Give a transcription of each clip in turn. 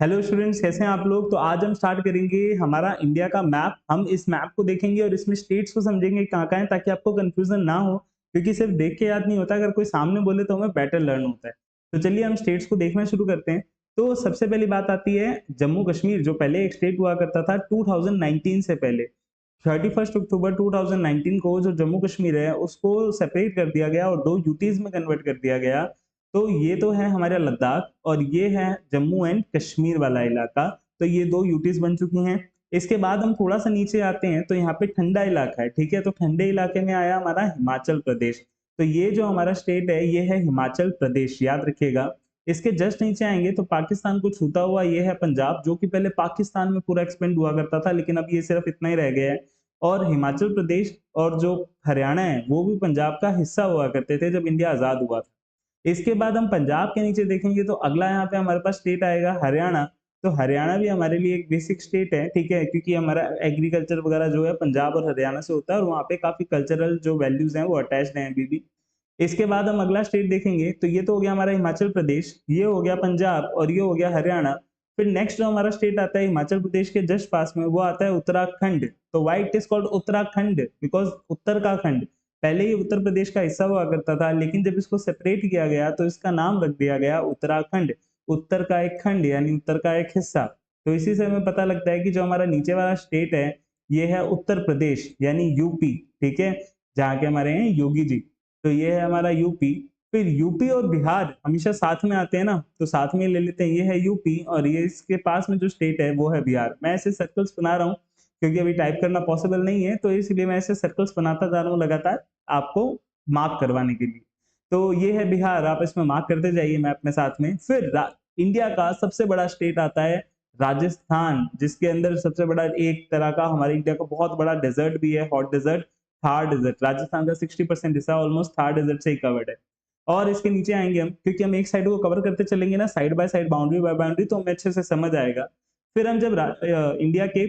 Hello students, कैसे हैं आप लोग। तो आज हम स्टार्ट करेंगे हमारा इंडिया का मैप। हम इस मैप को देखेंगे और इसमें स्टेट्स को समझेंगे कहाँ कहाँ है, ताकि आपको कंफ्यूजन ना हो, क्योंकि सिर्फ देख के याद नहीं होता, अगर कोई सामने बोले तो हमें बेटर लर्न होता है। तो चलिए हम स्टेट्स को देखना शुरू करते हैं। तो सबसे पहली बात आती है जम्मू कश्मीर, जो पहले एक स्टेट हुआ करता था 2019 से पहले। 31 अक्टूबर 2019 को जो जम्मू कश्मीर है उसको सेपरेट कर दिया गया और दो यूटीज में कन्वर्ट कर दिया गया। तो ये तो है हमारा लद्दाख और ये है जम्मू एंड कश्मीर वाला इलाका। तो ये दो यूटीज बन चुकी हैं। इसके बाद हम थोड़ा सा नीचे आते हैं तो यहाँ पे ठंडा इलाका है, ठीक है। तो ठंडे इलाके में आया हमारा हिमाचल प्रदेश। तो ये जो हमारा स्टेट है ये है हिमाचल प्रदेश, याद रखिएगा। इसके जस्ट नीचे आएंगे तो पाकिस्तान को छूता हुआ ये है पंजाब, जो कि पहले पाकिस्तान में पूरा एक्सपेंड हुआ करता था, लेकिन अब ये सिर्फ इतना ही रह गया है। और हिमाचल प्रदेश और जो हरियाणा है वो भी पंजाब का हिस्सा हुआ करते थे जब इंडिया आजाद हुआ था। इसके बाद हम पंजाब के नीचे देखेंगे तो अगला यहाँ पे हमारे पास स्टेट आएगा हरियाणा। तो हरियाणा भी हमारे लिए एक बेसिक स्टेट है, ठीक है, क्योंकि हमारा एग्रीकल्चर वगैरह जो है पंजाब और हरियाणा से होता है और वहाँ पे काफी कल्चरल जो वैल्यूज हैं वो अटैच्ड हैं अभी भी। इसके बाद हम अगला स्टेट देखेंगे तो ये तो हो गया हमारा हिमाचल प्रदेश, ये हो गया पंजाब और ये हो गया हरियाणा। फिर नेक्स्ट जो हमारा स्टेट आता है हिमाचल प्रदेश के जस्ट पास में, वो आता है उत्तराखंड। तो why it is called Uttarakhand, because उत्तर का खंड। पहले ही उत्तर प्रदेश का हिस्सा हुआ करता था, लेकिन जब इसको सेपरेट किया गया तो इसका नाम रख दिया गया उत्तराखंड। उत्तर का एक खंड यानी उत्तर का एक हिस्सा। तो इसी से हमें पता लगता है कि जो हमारा नीचे वाला स्टेट है ये है उत्तर प्रदेश यानी यूपी, ठीक है, जहाँ के हमारे हैं योगी जी। तो ये है हमारा यूपी। फिर यूपी और बिहार हमेशा साथ में आते हैं ना, तो साथ में ले लेते हैं। ये है यूपी और ये इसके पास में जो स्टेट है वो है बिहार। मैं ऐसे सर्कल्स बना रहा हूँ क्योंकि अभी टाइप करना पॉसिबल नहीं है, तो इसलिए मैं ऐसे सर्कल्स बनाता जा रहा हूँ लगातार आपको मार्क करवाने के लिए। तो ये है बिहार, आप इसमें मार्क करते जाइए मैप में साथ में। फिर इंडिया का सबसे बड़ा स्टेट आता है राजस्थान, जिसके अंदर सबसे बड़ा एक तरह का हमारे इंडिया का बहुत बड़ा डेजर्ट भी है, hot desert, Thar desert. Rajasthan का 60% हिस्सा ऑलमोस्ट थार डेजर्ट से ही कवर्ड है। और इसके नीचे आएंगे हम, क्योंकि हम एक साइड को कवर करते चलेंगे ना, side by side, boundary by boundary, तो हमें अच्छे से समझ आएगा। फिर हम जब इंडिया के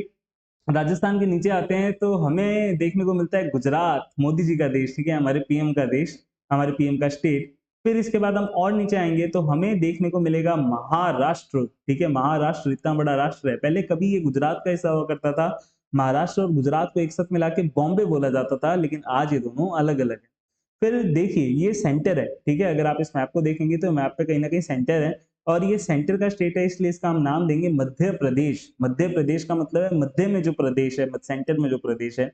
राजस्थान के नीचे आते हैं तो हमें देखने को मिलता है गुजरात, मोदी जी का देश, ठीक है, हमारे पीएम का देश, हमारे पीएम का स्टेट। फिर इसके बाद हम और नीचे आएंगे तो हमें देखने को मिलेगा महाराष्ट्र, ठीक है। महाराष्ट्र इतना बड़ा राष्ट्र है, पहले कभी ये गुजरात का हिस्सा हुआ करता था। महाराष्ट्र और गुजरात को एक साथ मिला के बॉम्बे बोला जाता था, लेकिन आज ये दोनों अलग अलग है। फिर देखिए ये सेंटर है, ठीक है, अगर आप इस मैप को देखेंगे तो मैप पे कहीं ना कहीं सेंटर है और ये सेंटर का स्टेट है, इसलिए इसका हम नाम देंगे मध्य प्रदेश। मध्य प्रदेश का मतलब है मध्य में जो प्रदेश है, सेंटर में जो प्रदेश है।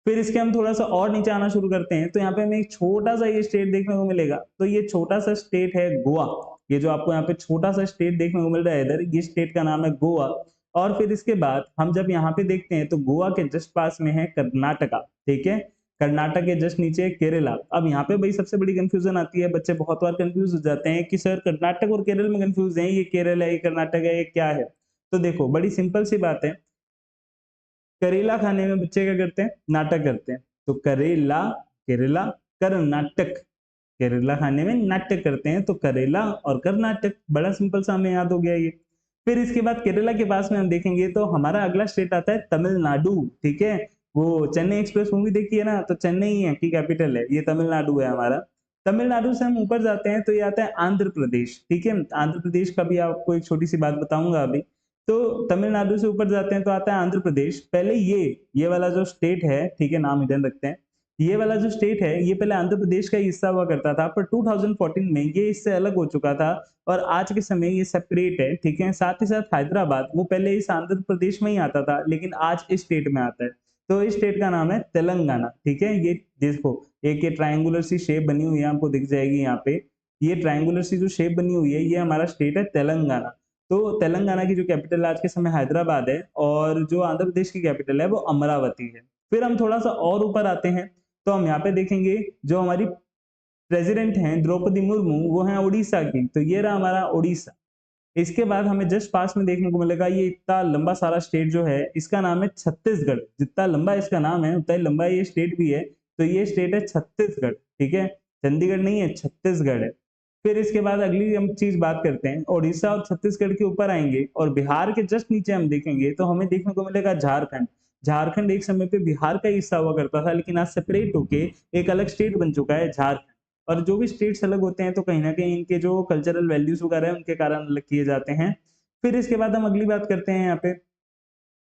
फिर इसके हम थोड़ा सा और नीचे आना शुरू करते हैं तो यहाँ पे हमें एक छोटा सा ये स्टेट देखने को मिलेगा। तो ये छोटा सा स्टेट है गोवा। ये जो आपको यहाँ पे छोटा सा स्टेट देखने को मिल रहा है इधर, ये स्टेट का नाम है गोवा। और फिर इसके बाद हम जब यहाँ पे देखते हैं तो गोवा के जस्ट पास में है कर्नाटका, ठीक है। कर्नाटक के जस्ट नीचे केरला। अब यहाँ पे भाई सबसे बड़ी कंफ्यूजन आती है, बच्चे बहुत बार कंफ्यूज हो जाते हैं कि सर कर्नाटक और केरल में कंफ्यूज है, ये केरल है, ये कर्नाटक है, ये क्या है। तो देखो बड़ी सिंपल सी बात है, करेला खाने में बच्चे क्या करते हैं, नाटक करते हैं। तो करेला, केरला, कर्नाटक। केरला खाने में नाटक करते हैं तो करेला और कर्नाटक, बड़ा सिंपल सा हमें याद हो गया ये। फिर इसके बाद केरला के पास में हम देखेंगे तो हमारा अगला स्टेट आता है तमिलनाडु, ठीक है। वो चेन्नई एक्सप्रेस मूवी देखी है ना, तो चेन्नई है की कैपिटल है, ये तमिलनाडु है हमारा। तमिलनाडु से हम ऊपर जाते हैं तो ये आता है आंध्र प्रदेश, ठीक है। आंध्र प्रदेश का भी आपको एक छोटी सी बात बताऊंगा अभी। तो तमिलनाडु से ऊपर जाते हैं तो आता है आंध्र प्रदेश। पहले ये वाला जो स्टेट है, ठीक है, नाम हिडन रखते हैं। ये वाला जो स्टेट है ये पहले आंध्र प्रदेश का ही हिस्सा हुआ करता था, पर 2014 में ये इससे अलग हो चुका था और आज के समय ये सेपरेट है, ठीक है। साथ ही साथ हैदराबाद, वो पहले इस आंध्र प्रदेश में ही आता था लेकिन आज इस स्टेट में आता है। तो इस स्टेट का नाम है तेलंगाना, ठीक है। ये देखो एक ये ट्रायंगुलर सी शेप बनी हुई है, आपको दिख जाएगी यहाँ पे। ये ट्रायंगुलर सी जो शेप बनी हुई है ये हमारा स्टेट है तेलंगाना। तो तेलंगाना की जो कैपिटल आज के समय हैदराबाद है और जो आंध्र प्रदेश की कैपिटल है वो अमरावती है। फिर हम थोड़ा सा और ऊपर आते हैं तो हम यहाँ पे देखेंगे जो हमारी प्रेसिडेंट हैं द्रौपदी मुर्मू, वो हैं उड़ीसा की। तो ये रहा हमारा उड़ीसा। इसके बाद हमें जस्ट पास में देखने को मिलेगा ये इतना लंबा सारा स्टेट जो है, इसका नाम है छत्तीसगढ़। जितना लंबा इसका नाम है उतना ही लंबा ये स्टेट भी है। तो ये स्टेट है छत्तीसगढ़, ठीक है, चंडीगढ़ नहीं है, छत्तीसगढ़ है। फिर इसके बाद अगली हम चीज बात करते हैं, उड़ीसा और छत्तीसगढ़ के ऊपर आएंगे और बिहार के जस्ट नीचे हम देखेंगे तो हमें देखने को मिलेगा झारखंड। झारखंड एक समय पे बिहार का हिस्सा हुआ करता था, लेकिन आज सेपरेट होके एक अलग स्टेट बन चुका है झारखंड। और जो भी स्टेट्स अलग होते हैं तो कहीं ना कहीं इनके जो कल्चरल वैल्यूज वगैरह है उनके कारण अलग किए जाते हैं। फिर इसके बाद हम अगली बात करते हैं यहाँ पे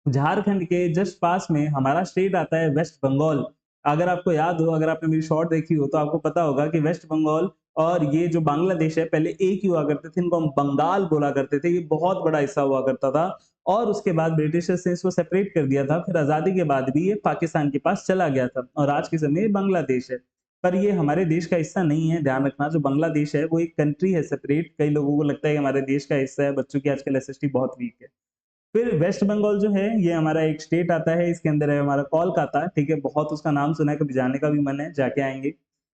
झारखंड के जस्ट पास में हमारा स्टेट आता है वेस्ट बंगाल। अगर आपको याद हो, अगर आपने मेरी शॉर्ट देखी हो तो आपको पता होगा कि वेस्ट बंगाल और ये जो बांग्लादेश है पहले एक ही हुआ करते थे, इनको हम बंगाल बोला करते थे। ये बहुत बड़ा हिस्सा हुआ करता था और उसके बाद ब्रिटिशर्स ने इसको सेपरेट कर दिया था। फिर आजादी के बाद भी ये पाकिस्तान के पास चला गया था और आज के समय ये बांग्लादेश है। पर ये हमारे देश का हिस्सा नहीं है, ध्यान रखना। जो बांग्लादेश है वो एक कंट्री है सेपरेट। कई लोगों को लगता है कि हमारे देश का हिस्सा है, बच्चों की आजकल एसएसटी बहुत वीक है। फिर वेस्ट बंगाल जो है ये हमारा एक स्टेट आता है, इसके अंदर है हमारा कोलकाता, ठीक है, बहुत उसका नाम सुना है, कभी जाने का भी मन है, जाके आएंगे।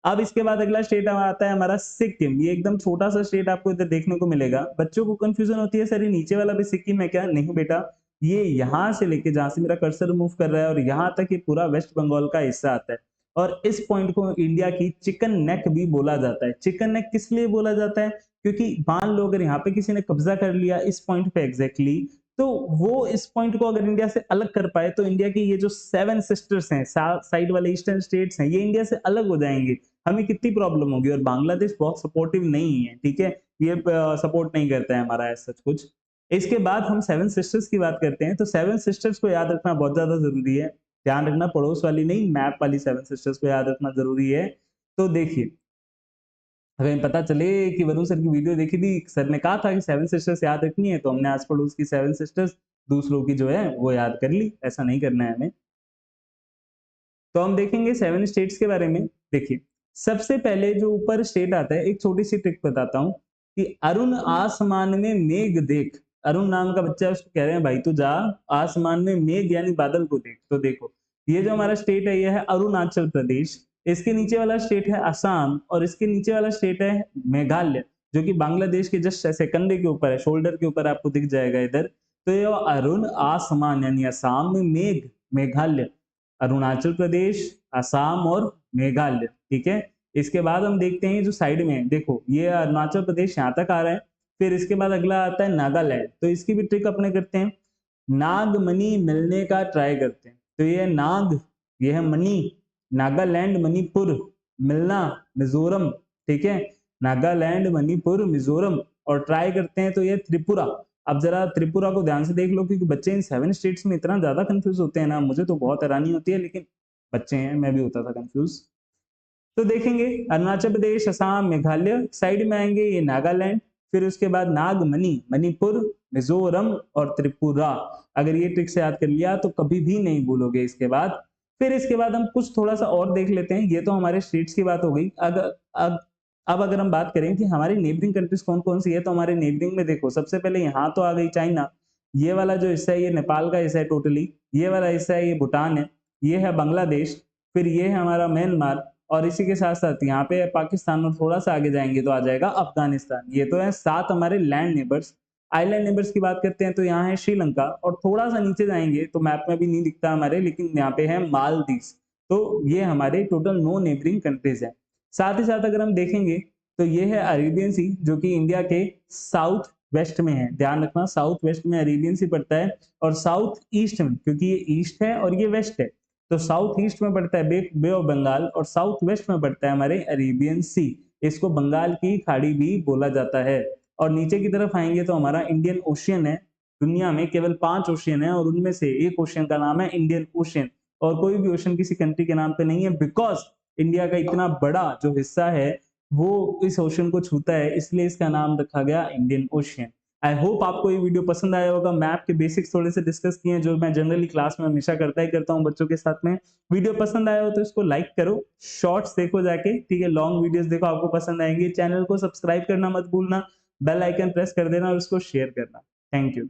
अब इसके बाद अगला स्टेट आता है हमारा सिक्किम। ये एकदम छोटा सा स्टेट आपको इधर देखने को मिलेगा। बच्चों को कंफ्यूजन होती है, सर ये नीचे वाला भी सिक्किम है क्या? नहीं बेटा, ये यहाँ से लेके जहां से मेरा कर्सर मूव कर रहा है और यहाँ तक ये पूरा वेस्ट बंगाल का हिस्सा आता है। और इस पॉइंट को इंडिया की चिकन नेक भी बोला जाता है। चिकन नेक किस लिए बोला जाता है? क्योंकि मान लो अगर यहाँ पे किसी ने कब्जा कर लिया इस पॉइंट पे एग्जैक्टली, तो वो इस पॉइंट को अगर इंडिया से अलग कर पाए तो इंडिया की ये जो 7 सिस्टर्स हैं, साइड वाले ईस्टर्न स्टेट्स हैं, ये इंडिया से अलग हो जाएंगे। हमें कितनी प्रॉब्लम होगी। और बांग्लादेश बहुत सपोर्टिव नहीं है, ठीक है, ये सपोर्ट नहीं करता है हमारा ऐसा कुछ। इसके बाद हम 7 सिस्टर्स की बात करते हैं, तो 7 सिस्टर्स को याद रखना बहुत ज्यादा जरूरी है। ध्यान रखना, पड़ोस वाली नहीं, मैप वाली 7 सिस्टर्स को याद रखना जरूरी है। तो देखिए, हमें पता चले कि वरुण सर की वीडियो देखी थी, सर ने कहा था कि 7 सिस्टर्स याद रखनी है, तो हमने आस पड़ोस की 7 सिस्टर्स दूसरों की जो है वो याद कर ली। ऐसा नहीं करना है हमें। तो हम देखेंगे 7 स्टेट्स के बारे में। देखिए, सबसे पहले जो ऊपर स्टेट आता है, एक छोटी सी ट्रिक बताता हूँ कि अरुण आसमान में मेघ देख। अरुण नाम का बच्चा है, उसको कह रहे हैं भाई तू जा आसमान में मेघ यानी बादल को देख। तो देखो, ये जो हमारा स्टेट है ये है अरुणाचल प्रदेश। इसके नीचे वाला स्टेट है असम और इसके नीचे वाला स्टेट है मेघालय, जो कि बांग्लादेश के जस्ट ऐसे कंधे के ऊपर है, शोल्डर के ऊपर आपको दिख जाएगा इधर। तो ये अरुण आसमान यानी असम में मेघ, मेघालय, अरुणाचल प्रदेश, असम और मेघालय, ठीक है। इसके बाद हम देखते हैं जो साइड में देखो, ये अरुणाचल प्रदेश यहाँ तक आ रहा है। फिर इसके बाद अगला आता है नागालैंड। तो इसकी भी ट्रिक अपने करते हैं, नागमणि मिलने का ट्राई करते हैं। तो ये नाग, ये है मणि, नागालैंड, मणिपुर, मिलना मिजोरम, ठीक है, नागालैंड, मणिपुर, मिजोरम। और ट्राई करते हैं तो ये त्रिपुरा। अब जरा त्रिपुरा को ध्यान से देख लो, क्योंकि बच्चे इन 7 स्टेट्स में इतना ज्यादा कंफ्यूज होते हैं ना, मुझे तो बहुत हैरानी होती है, लेकिन बच्चे हैं, मैं भी होता था कंफ्यूज। तो देखेंगे अरुणाचल प्रदेश, असम, मेघालय, साइड में आएंगे ये नागालैंड, फिर उसके बाद नागमणि, मणिपुर, मिजोरम और त्रिपुरा। अगर ये ट्रिक से याद कर लिया तो कभी भी नहीं भूलोगे इसके बाद। फिर इसके बाद हम कुछ थोड़ा सा और देख लेते हैं। ये तो हमारे स्टेट्स की बात हो गई। अब अगर हम बात करें कि हमारी नेबरिंग कंट्रीज कौन कौन सी है, तो हमारे नेबरिंग में देखो, सबसे पहले यहाँ तो आ गई चाइना। ये वाला जो हिस्सा है ये नेपाल का हिस्सा है टोटली। ये वाला हिस्सा है ये भूटान है। ये है बांग्लादेश। फिर ये है हमारा म्यांमार और इसी के साथ साथ यहाँ पे पाकिस्तान और थोड़ा सा आगे जाएंगे तो आ जाएगा अफगानिस्तान। ये तो है 7 हमारे लैंड नेबर्स। आइलैंड नेबर्स की बात करते हैं तो यहाँ है श्रीलंका और थोड़ा सा नीचे जाएंगे तो मैप में भी नहीं दिखता हमारे, लेकिन यहाँ पे है मालदीव। तो ये हमारे टोटल 9 नेबरिंग कंट्रीज हैं। साथ ही साथ अगर हम देखेंगे तो ये है अरेबियन सी, जो कि इंडिया के साउथ वेस्ट में है। ध्यान रखना, साउथ वेस्ट में अरेबियन सी पड़ता है और साउथ ईस्ट में, क्योंकि ये ईस्ट है और ये वेस्ट है, तो साउथ ईस्ट में पड़ता है बे ऑफ बंगाल और साउथ वेस्ट में पड़ता है हमारे अरेबियन सी। इसको बंगाल की खाड़ी भी बोला जाता है। और नीचे की तरफ आएंगे तो हमारा इंडियन ओशियन है। दुनिया में केवल 5 ओशियन है और उनमें से एक ओशियन का नाम है इंडियन ओशियन। और कोई भी ओशन किसी कंट्री के नाम पे नहीं है, बिकॉज इंडिया का इतना बड़ा जो हिस्सा है वो इस ओशन को छूता है, इसलिए इसका नाम रखा गया इंडियन ओशियन। आई होप आपको ये वीडियो पसंद आया होगा। मैप के बेसिक्स थोड़े से डिस्कस किए हैं, जो मैं जनरली क्लास में हमेशा करता ही करता हूँ बच्चों के साथ में। वीडियो पसंद आया हो तो इसको लाइक करो, शॉर्ट्स देखो जाके, ठीक है, लॉन्ग वीडियोस देखो, आपको पसंद आएंगे। चैनल को सब्सक्राइब करना मत भूलना, बेल आइकन प्रेस कर देना और उसको शेयर करना। Thank you.